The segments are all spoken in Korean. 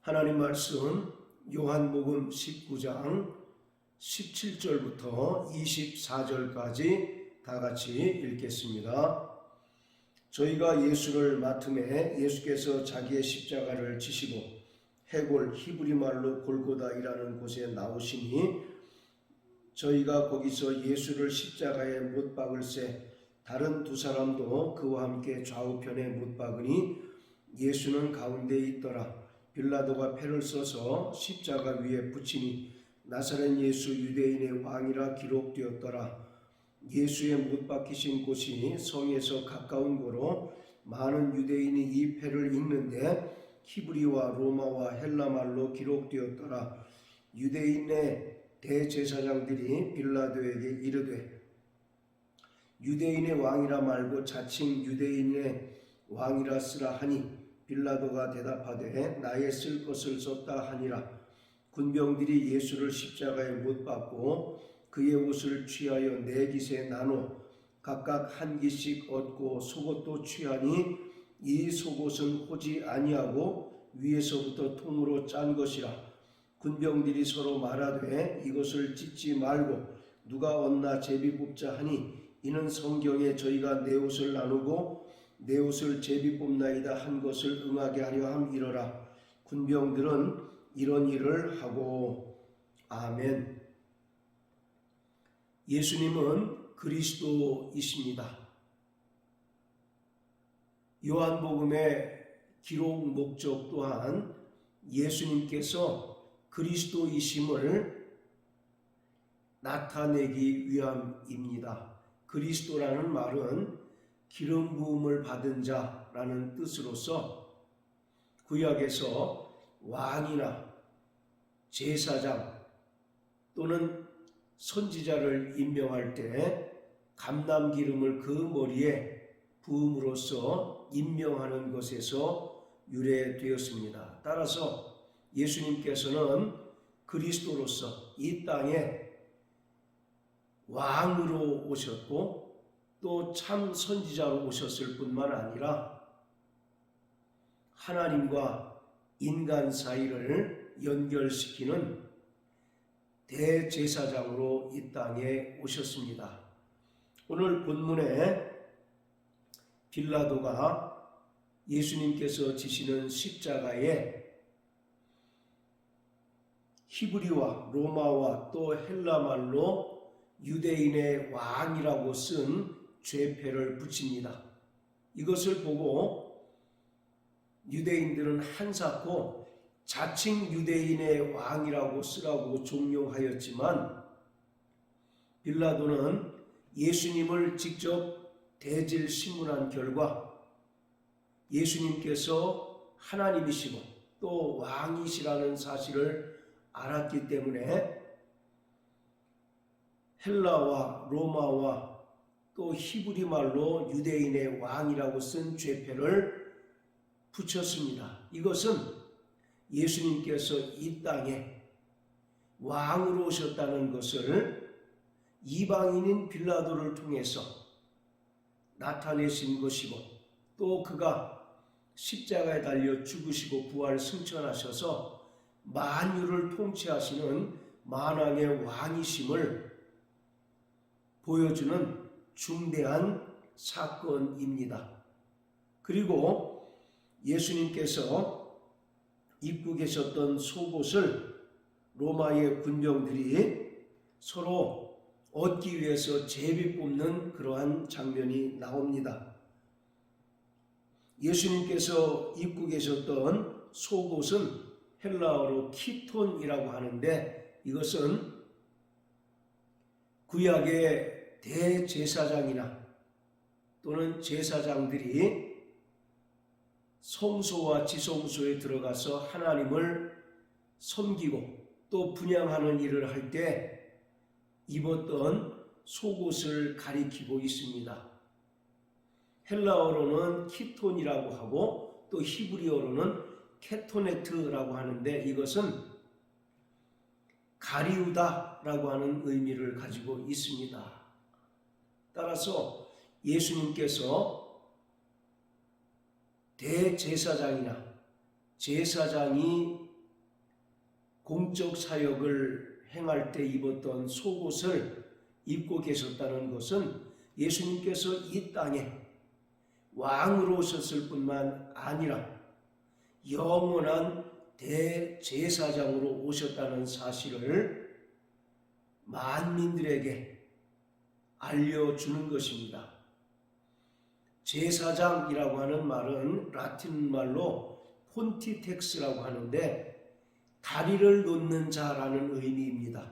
하나님 말씀 요한복음 19장 17절부터 24절까지 다 같이 읽겠습니다. 저희가 예수를 맡음에 예수께서 자기의 십자가를 지시고 해골 히브리 말로 골고다이라는 곳에 나오시니 저희가 거기서 예수를 십자가에 못 박을새 다른 두 사람도 그와 함께 좌우편에 못 박으니 예수는 가운데 있더라. 빌라도가 패를 써서 십자가 위에 붙이니 나사렛 예수 유대인의 왕이라 기록되었더라. 예수의 못 박히신 곳이 성에서 가까운 고로 많은 유대인이 이 패를 읽는데 히브리와 로마와 헬라말로 기록되었더라. 유대인의 대제사장들이 빌라도에게 이르되 유대인의 왕이라 말고 자칭 유대인의 왕이라 쓰라 하니 빌라도가 대답하되 나의 쓸 것을 썼다 하니라. 군병들이 예수를 십자가에 못 박고 그의 옷을 취하여 네 깃에 나눠 각각 한 깃씩 얻고 속옷도 취하니 이 속옷은 호지 아니하고 위에서부터 통으로 짠 것이라. 군병들이 서로 말하되 이것을 찢지 말고 누가 얻나 제비 뽑자 하니 이는 성경에 저희가 내 옷을 나누고 내 옷을 제비 뽑나이다 한 것을 응하게 하려 함이러라. 군병들은 이런 일을 하고 아멘. 예수님은 그리스도이십니다. 요한복음의 기록 목적 또한 예수님께서 그리스도이심을 나타내기 위함입니다. 그리스도라는 말은 기름 부음을 받은 자라는 뜻으로서 구약에서 왕이나 제사장 또는 선지자를 임명할 때 감람 기름을 그 머리에 부음으로써 임명하는 것에서 유래되었습니다. 따라서 예수님께서는 그리스도로서 이 땅에 왕으로 오셨고 또 참 선지자로 오셨을 뿐만 아니라 하나님과 인간 사이를 연결시키는 대제사장으로 이 땅에 오셨습니다. 오늘 본문에 빌라도가 예수님께서 지시는 십자가에 히브리와 로마와 또 헬라말로 유대인의 왕이라고 쓴 죄패를 붙입니다. 이것을 보고 유대인들은 한사코 자칭 유대인의 왕이라고 쓰라고 종용하였지만 빌라도는 예수님을 직접 대질 신문한 결과 예수님께서 하나님이시고 또 왕이시라는 사실을 알았기 때문에 헬라와 로마와 또 히브리 말로 유대인의 왕이라고 쓴 죄패를 붙였습니다. 이것은 예수님께서 이 땅에 왕으로 오셨다는 것을 이방인인 빌라도를 통해서 나타내신 것이고 또 그가 십자가에 달려 죽으시고 부활 승천하셔서 만유를 통치하시는 만왕의 왕이심을 보여주는 중대한 사건입니다. 그리고 예수님께서 입고 계셨던 속옷을 로마의 군병들이 서로 얻기 위해서 제비 뽑는 그러한 장면이 나옵니다. 예수님께서 입고 계셨던 속옷은 헬라어로 키톤이라고 하는데 이것은 구약의 대제사장이나 또는 제사장들이 성소와 지성소에 들어가서 하나님을 섬기고 또 분향하는 일을 할 때 입었던 속옷을 가리키고 있습니다. 헬라어로는 키톤이라고 하고 또 히브리어로는 케토네트라고 하는데 이것은 가리우다라고 하는 의미를 가지고 있습니다. 따라서 예수님께서 대제사장이나 제사장이 공적 사역을 행할 때 입었던 속옷을 입고 계셨다는 것은 예수님께서 이 땅에 왕으로 오셨을 뿐만 아니라 영원한 대제사장으로 오셨다는 사실을 만민들에게 알려주는 것입니다. 제사장이라고 하는 말은 라틴 말로 폰티텍스라고 하는데 다리를 놓는 자라는 의미입니다.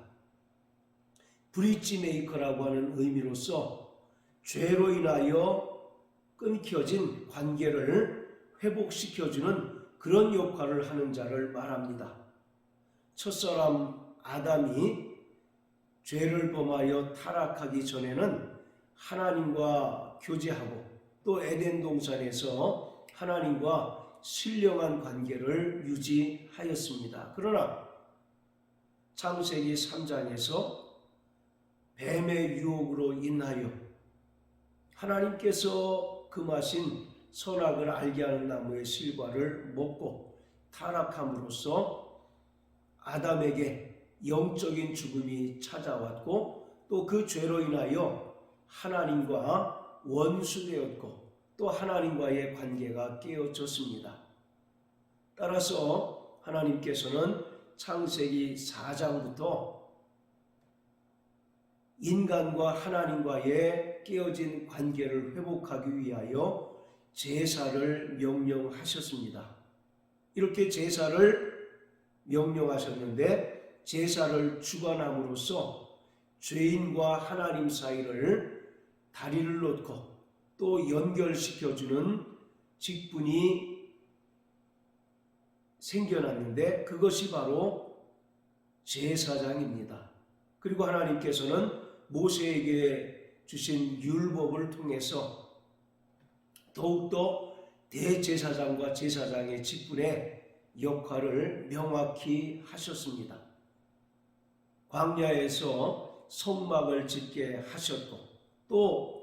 브릿지 메이커라고 하는 의미로서 죄로 인하여 끊겨진 관계를 회복시켜주는 그런 역할을 하는 자를 말합니다. 첫사람 아담이 죄를 범하여 타락하기 전에는 하나님과 교제하고 또 에덴 동산에서 하나님과 신령한 관계를 유지하였습니다. 그러나 창세기 3장에서 뱀의 유혹으로 인하여 하나님께서 금하신 선악을 알게 하는 나무의 실과를 먹고 타락함으로써 아담에게 영적인 죽음이 찾아왔고 또 그 죄로 인하여 하나님과 원수되었고 또 하나님과의 관계가 깨어졌습니다. 따라서 하나님께서는 창세기 4장부터 인간과 하나님과의 깨어진 관계를 회복하기 위하여 제사를 명령하셨습니다. 이렇게 제사를 명령하셨는데 제사를 주관함으로써 죄인과 하나님 사이를 다리를 놓고 또 연결시켜주는 직분이 생겨났는데 그것이 바로 제사장입니다. 그리고 하나님께서는 모세에게 주신 율법을 통해서 더욱더 대제사장과 제사장의 직분의 역할을 명확히 하셨습니다. 광야에서 성막을 짓게 하셨고 또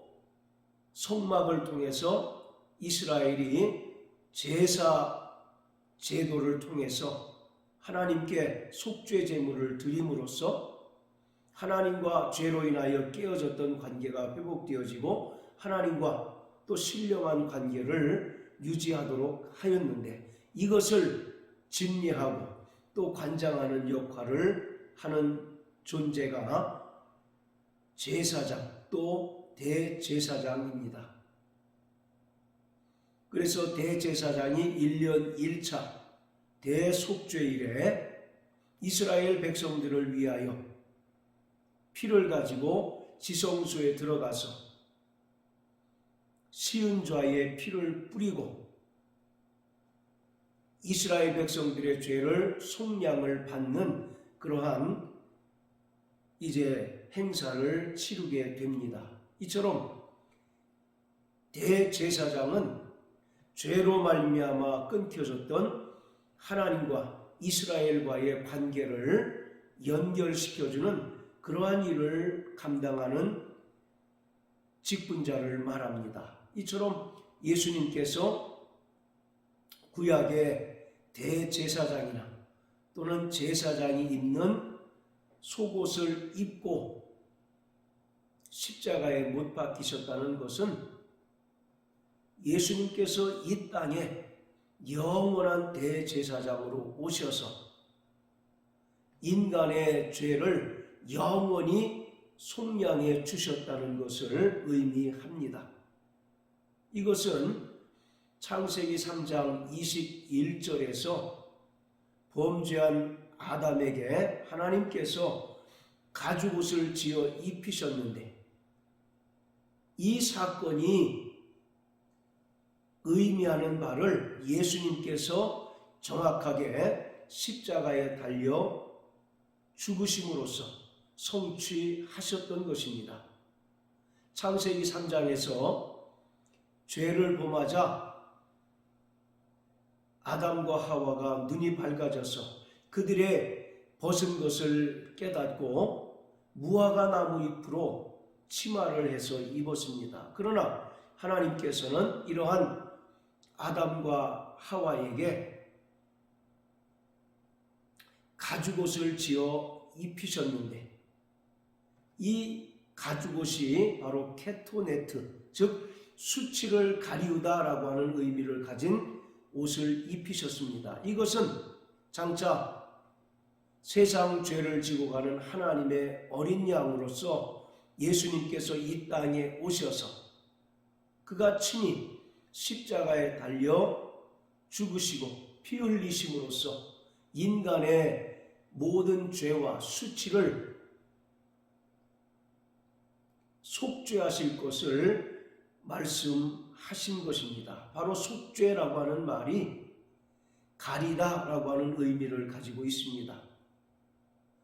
성막을 통해서 이스라엘이 제사 제도를 통해서 하나님께 속죄 제물을 드림으로써 하나님과 죄로 인하여 깨어졌던 관계가 회복되어지고 하나님과 또 신령한 관계를 유지하도록 하였는데 이것을 집례하고 또 관장하는 역할을 하는 존재가 제사장 또 대제사장입니다. 그래서 대제사장이 1년 1차 대속죄일에 이스라엘 백성들을 위하여 피를 가지고 지성소에 들어가서 시은좌에 피를 뿌리고 이스라엘 백성들의 죄를 속량을 받는 그러한 이제 행사를 치르게 됩니다. 이처럼 대제사장은 죄로 말미암아 끊겨졌던 하나님과 이스라엘과의 관계를 연결시켜주는 그러한 일을 감당하는 직분자를 말합니다. 이처럼 예수님께서 구약의 대제사장이나 또는 제사장이 입는 속옷을 입고 십자가에 못 박히셨다는 것은 예수님께서 이 땅에 영원한 대제사장으로 오셔서 인간의 죄를 영원히 속량해 주셨다는 것을 의미합니다. 이것은 창세기 3장 21절에서 범죄한 아담에게 하나님께서 가죽옷을 지어 입히셨는데 이 사건이 의미하는 바를 예수님께서 정확하게 십자가에 달려 죽으심으로써 성취하셨던 것입니다. 창세기 3장에서 죄를 범하자 아담과 하와가 눈이 밝아져서 그들의 벗은 것을 깨닫고 무화과 나무 잎으로 치마를 해서 입었습니다. 그러나 하나님께서는 이러한 아담과 하와에게 가죽옷을 지어 입히셨는데 이 가죽옷이 바로 케토네트, 즉 수치를 가리우다라고 하는 의미를 가진 옷을 입히셨습니다. 이것은 장차 세상 죄를 지고 가는 하나님의 어린 양으로서 예수님께서 이 땅에 오셔서 그가 친히 십자가에 달려 죽으시고 피 흘리심으로써 인간의 모든 죄와 수치를 속죄하실 것을 말씀하신 것입니다. 바로 속죄라고 하는 말이 가리다라고 하는 의미를 가지고 있습니다.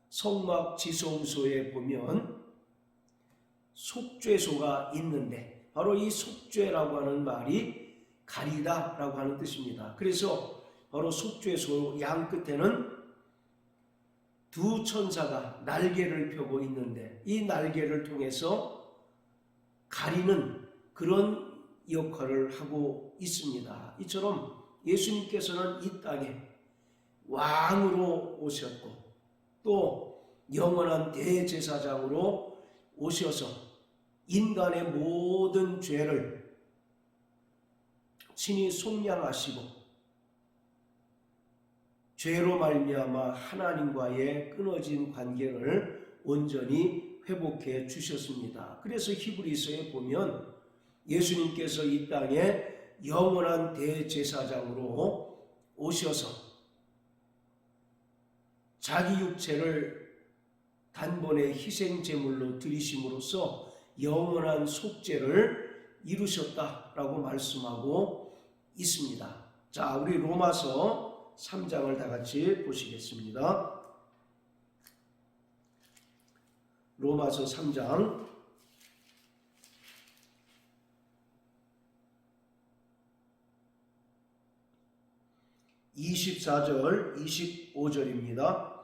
성막 지성소에 보면 속죄소가 있는데 바로 이 속죄라고 하는 말이 가리다라고 하는 뜻입니다. 그래서 바로 속죄소 양 끝에는 두 천사가 날개를 펴고 있는데 이 날개를 통해서 가리는 그런 역할을 하고 있습니다. 이처럼 예수님께서는 이 땅에 왕으로 오셨고 또 영원한 대제사장으로 오셔서 인간의 모든 죄를 친히 속량하시고 죄로 말미암아 하나님과의 끊어진 관계를 온전히 회복해 주셨습니다. 그래서 히브리서에 보면 예수님께서 이 땅에 영원한 대제사장으로 오셔서 자기 육체를 단번에 희생제물로 드리심으로써 영원한 속죄를 이루셨다라고 말씀하고 있습니다. 자, 우리 로마서 3장을 다 같이 보시겠습니다. 로마서 3장 24절 25절입니다.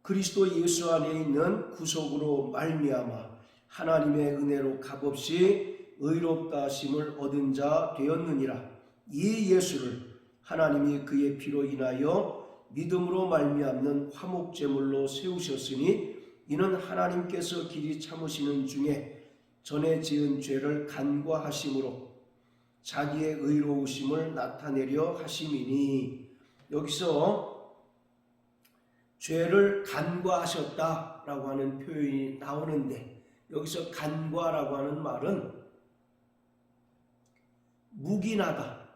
그리스도 예수 안에 있는 구속으로 말미암아 하나님의 은혜로 값없이 의롭다 하심을 얻은 자 되었느니라. 이 예수를 하나님이 그의 피로 인하여 믿음으로 말미암는 화목제물로 세우셨으니 이는 하나님께서 길이 참으시는 중에 전에 지은 죄를 간과하심으로 자기의 의로우심을 나타내려 하심이니. 여기서 죄를 간과하셨다라고 하는 표현이 나오는데 여기서 간과라고 하는 말은 묵인하다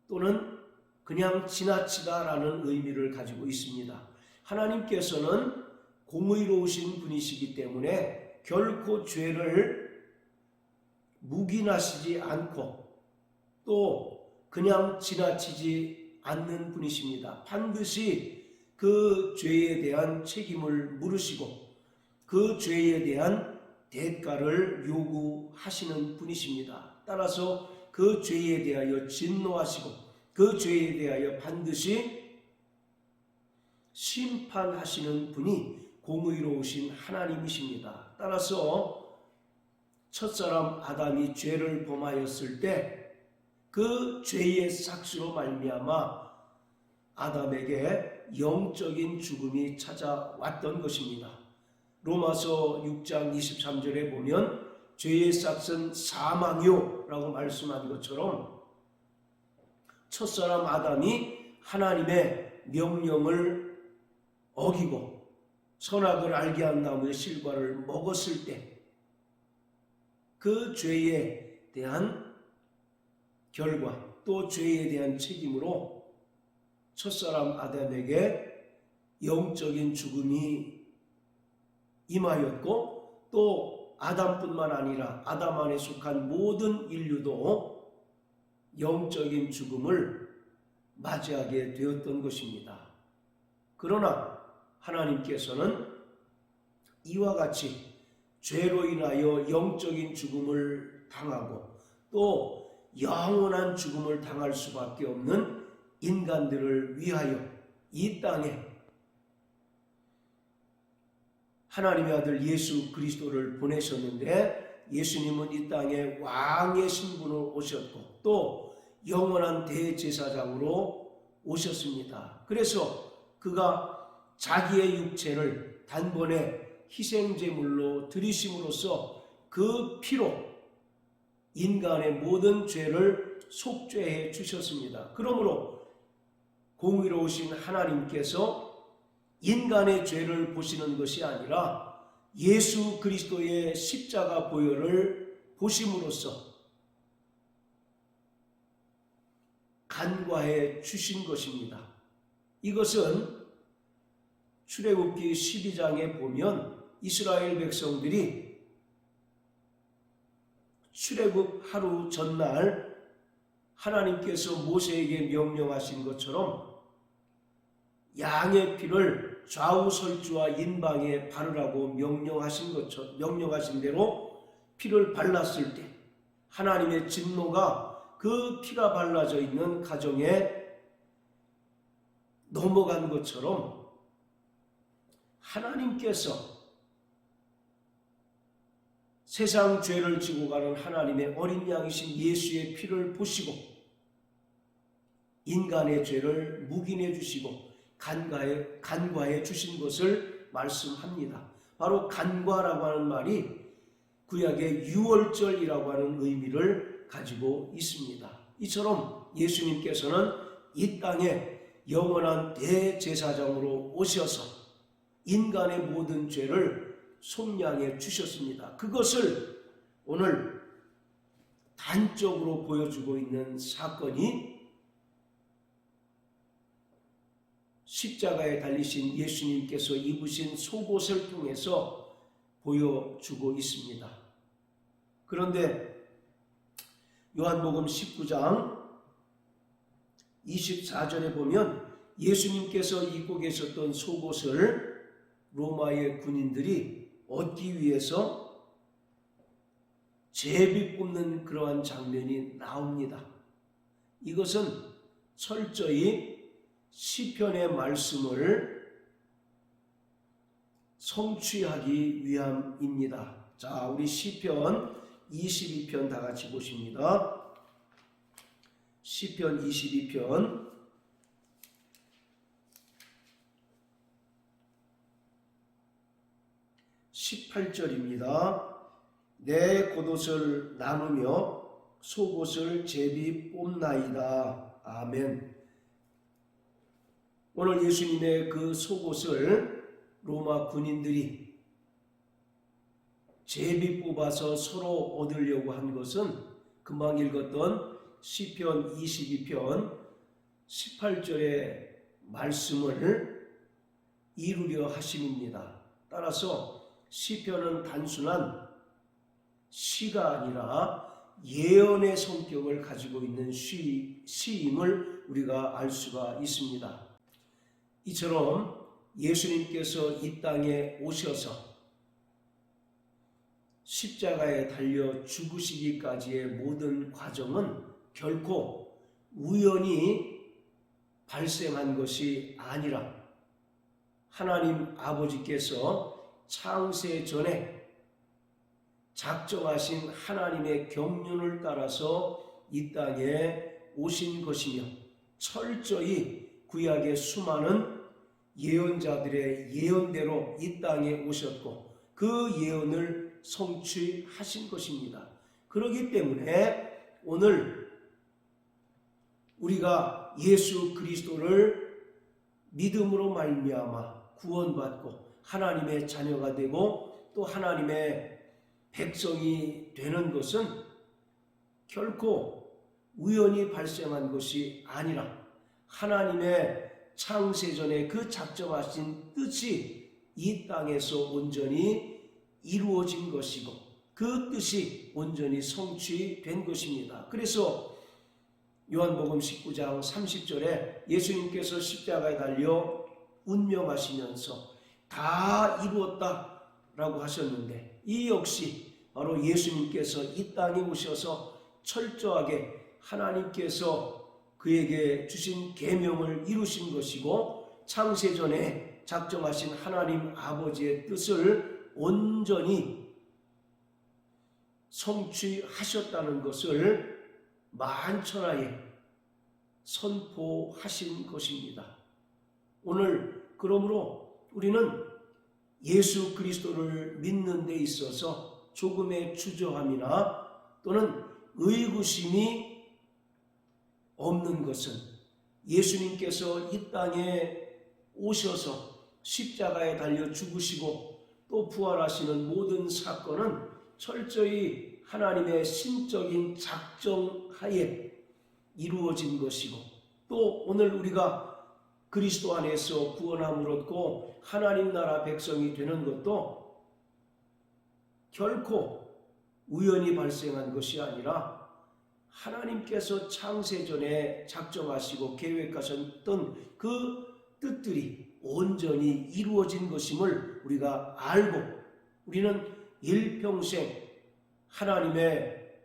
또는 그냥 지나치다라는 의미를 가지고 있습니다. 하나님께서는 공의로우신 분이시기 때문에 결코 죄를 묵인하시지 않고 또 그냥 지나치지 않는 분이십니다. 반드시 그 죄에 대한 책임을 물으시고 그 죄에 대한 대가를 요구하시는 분이십니다. 따라서 그 죄에 대하여 진노하시고 그 죄에 대하여 반드시 심판하시는 분이 공의로우신 하나님이십니다. 따라서 첫사람 아담이 죄를 범하였을 때 그 죄의 삭스로 말미암아 아담에게 영적인 죽음이 찾아왔던 것입니다. 로마서 6장 23절에 보면 죄의 삭은 사망이요 라고 말씀한 것처럼 첫사람 아담이 하나님의 명령을 어기고 선악을 알게 한 나무의 실과를 먹었을 때 그 죄에 대한 결과 또 죄에 대한 책임으로 첫사람 아담에게 영적인 죽음이 임하였고 또 아담뿐만 아니라 아담 안에 속한 모든 인류도 영적인 죽음을 맞이하게 되었던 것입니다. 그러나 하나님께서는 이와 같이 죄로 인하여 영적인 죽음을 당하고 또 영원한 죽음을 당할 수밖에 없는 인간들을 위하여 이 땅에 하나님의 아들 예수 그리스도를 보내셨는데 예수님은 이 땅에 왕의 신분으로 오셨고 또 영원한 대제사장으로 오셨습니다. 그래서 그가 자기의 육체를 단번에 희생제물로 드리심으로써 그 피로 인간의 모든 죄를 속죄해 주셨습니다. 그러므로 공의로우신 하나님께서 인간의 죄를 보시는 것이 아니라 예수 그리스도의 십자가 보혈을 보심으로써 간과해 주신 것입니다. 이것은 출애굽기 12장에 보면 이스라엘 백성들이 출애굽 하루 전날 하나님께서 모세에게 명령하신 것처럼 양의 피를 좌우설주와 인방에 바르라고 명령하신 대로 피를 발랐을 때 하나님의 진노가 그 피가 발라져 있는 가정에 넘어간 것처럼 하나님께서 세상 죄를 지고 가는 하나님의 어린 양이신 예수의 피를 보시고 인간의 죄를 묵인해 주시고 간과해 주신 것을 말씀합니다. 바로 간과라고 하는 말이 구약의 유월절이라고 하는 의미를 가지고 있습니다. 이처럼 예수님께서는 이 땅에 영원한 대제사장으로 오셔서 인간의 모든 죄를 속량해 주셨습니다. 그것을 오늘 단적으로 보여주고 있는 사건이 십자가에 달리신 예수님께서 입으신 속옷을 통해서 보여주고 있습니다. 그런데 요한복음 19장 24절에 보면 예수님께서 입고 계셨던 속옷을 로마의 군인들이 얻기 위해서 제비 뽑는 그러한 장면이 나옵니다. 이것은 철저히 시편의 말씀을 성취하기 위함입니다. 자, 우리 시편 22편 다 같이 보십니다. 시편 22편 18절입니다. 내 겉옷을 나누며 속옷을 제비 뽑나이다. 아멘. 오늘 예수님의 그 속옷을 로마 군인들이 제비 뽑아서 서로 얻으려고 한 것은 금방 읽었던 시편 22편 18절의 말씀을 이루려 하심입니다. 따라서 시편은 단순한 시가 아니라 예언의 성격을 가지고 있는 시임을 우리가 알 수가 있습니다. 이처럼 예수님께서 이 땅에 오셔서 십자가에 달려 죽으시기까지의 모든 과정은 결코 우연히 발생한 것이 아니라 하나님 아버지께서 창세 전에 작정하신 하나님의 경륜을 따라서 이 땅에 오신 것이며 철저히 구약의 수많은 예언자들의 예언대로 이 땅에 오셨고 그 예언을 성취하신 것입니다. 그렇기 때문에 오늘 우리가 예수 그리스도를 믿음으로 말미암아 구원받고 하나님의 자녀가 되고 또 하나님의 백성이 되는 것은 결코 우연히 발생한 것이 아니라 하나님의 창세전에 그 작정하신 뜻이 이 땅에서 온전히 이루어진 것이고 그 뜻이 온전히 성취된 것입니다. 그래서 요한복음 19장 30절에 예수님께서 십자가에 달려 운명하시면서 다 이루었다라고 하셨는데 이 역시 바로 예수님께서 이 땅에 오셔서 철저하게 하나님께서 그에게 주신 계명을 이루신 것이고 창세전에 작정하신 하나님 아버지의 뜻을 온전히 성취하셨다는 것을 만천하에 선포하신 것입니다. 오늘 그러므로 우리는 예수 그리스도를 믿는 데 있어서 조금의 주저함이나 또는 의구심이 없는 것은 예수님께서 이 땅에 오셔서 십자가에 달려 죽으시고 또 부활하시는 모든 사건은 철저히 하나님의 신적인 작정하에 이루어진 것이고, 또 오늘 우리가 그리스도 안에서 구원함을 얻고 하나님 나라 백성이 되는 것도 결코 우연히 발생한 것이 아니라 하나님께서 창세전에 작정하시고 계획하셨던 그 뜻들이 온전히 이루어진 것임을 우리가 알고, 우리는 일평생 하나님의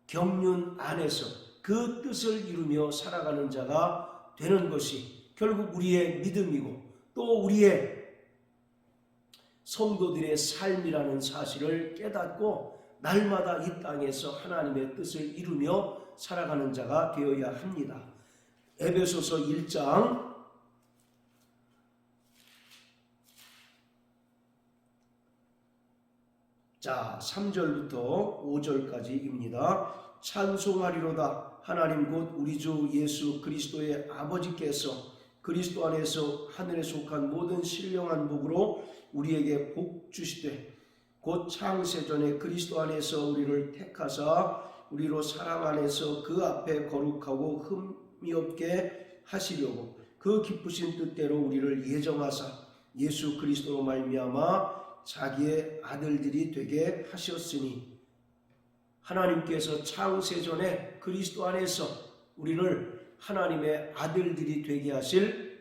경륜 안에서 그 뜻을 이루며 살아가는 자가 되는 것이 결국 우리의 믿음이고 또 우리의 성도들의 삶이라는 사실을 깨닫고 날마다 이 땅에서 하나님의 뜻을 이루며 살아가는 자가 되어야 합니다. 에베소서 1장 3절부터 5절까지입니다. 찬송하리로다. 하나님 곧 우리 주 예수 그리스도의 아버지께서 그리스도 안에서 하늘에 속한 모든 신령한 복으로 우리에게 복 주시되 곧 창세전에 그리스도 안에서 우리를 택하사 우리로 사랑 안에서 그 앞에 거룩하고 흠이 없게 하시려고 그 기쁘신 뜻대로 우리를 예정하사 예수 그리스도로 말미암아 자기의 아들들이 되게 하셨으니, 하나님께서 창세전에 그리스도 안에서 우리를 하나님의 아들들이 되게 하실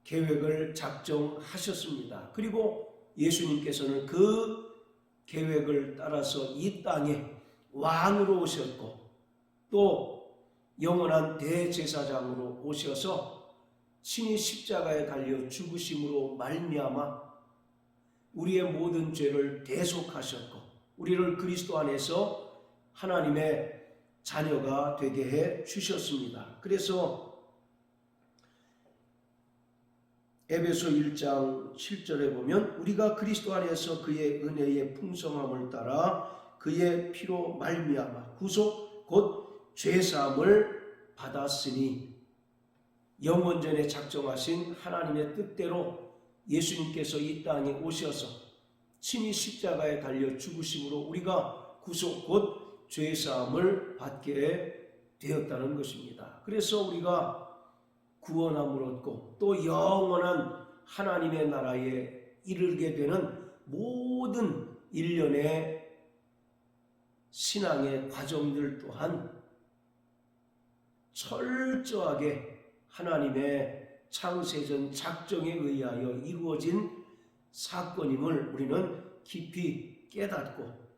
계획을 작정하셨습니다. 그리고 예수님께서는 그 계획을 따라서 이 땅에 왕으로 오셨고 또 영원한 대제사장으로 오셔서 친히 십자가에 달려 죽으심으로 말미암아 우리의 모든 죄를 대속하셨고 우리를 그리스도 안에서 하나님의 자녀가 되게 해 주셨습니다. 그래서 에베소 1장 7절에 보면 우리가 그리스도 안에서 그의 은혜의 풍성함을 따라 그의 피로 말미암아 구속 곧 죄사함을 받았으니, 영원전에 작정하신 하나님의 뜻대로 예수님께서 이 땅에 오셔서 친히 십자가에 달려 죽으심으로 우리가 구속 곧 죄사함을 받게 되었다는 것입니다. 그래서 우리가 구원함을 얻고 또 영원한 하나님의 나라에 이르게 되는 모든 일련의 신앙의 과정들 또한 철저하게 하나님의 창세전 작정에 의하여 이루어진 사건임을 우리는 깊이 깨닫고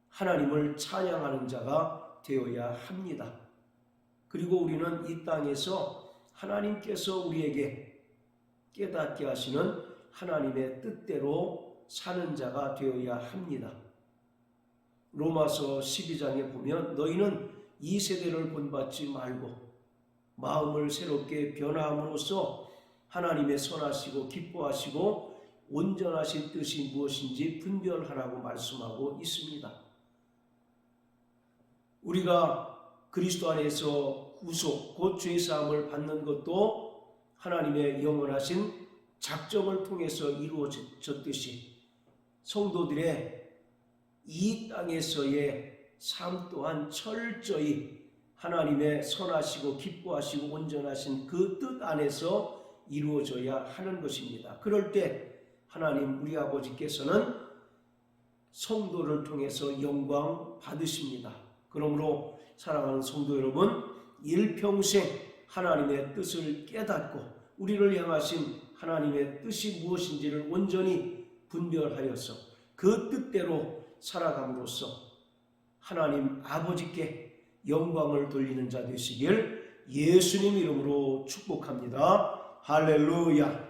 하나님을 찬양하는 자가 되어야 합니다. 그리고 우리는 이 땅에서 하나님께서 우리에게 깨닫게 하시는 하나님의 뜻대로 사는 자가 되어야 합니다. 로마서 12장에 보면 너희는 이 세대를 본받지 말고 마음을 새롭게 변화함으로써 하나님의 선하시고 기뻐하시고 온전하신 뜻이 무엇인지 분별하라고 말씀하고 있습니다. 우리가 그리스도 안에서 구속 곧 죄사함을 받는 것도 하나님의 영원하신 작정을 통해서 이루어졌듯이 성도들의 이 땅에서의 삶 또한 철저히 하나님의 선하시고 기뻐하시고 온전하신 그 뜻 안에서 이루어져야 하는 것입니다. 그럴 때 하나님 우리 아버지께서는 성도를 통해서 영광 받으십니다. 그러므로 사랑하는 성도 여러분, 일평생 하나님의 뜻을 깨닫고 우리를 향하신 하나님의 뜻이 무엇인지를 온전히 분별하여서 그 뜻대로 살아감으로써 하나님 아버지께 영광을 돌리는 자 되시길 예수님 이름으로 축복합니다. 할렐루야.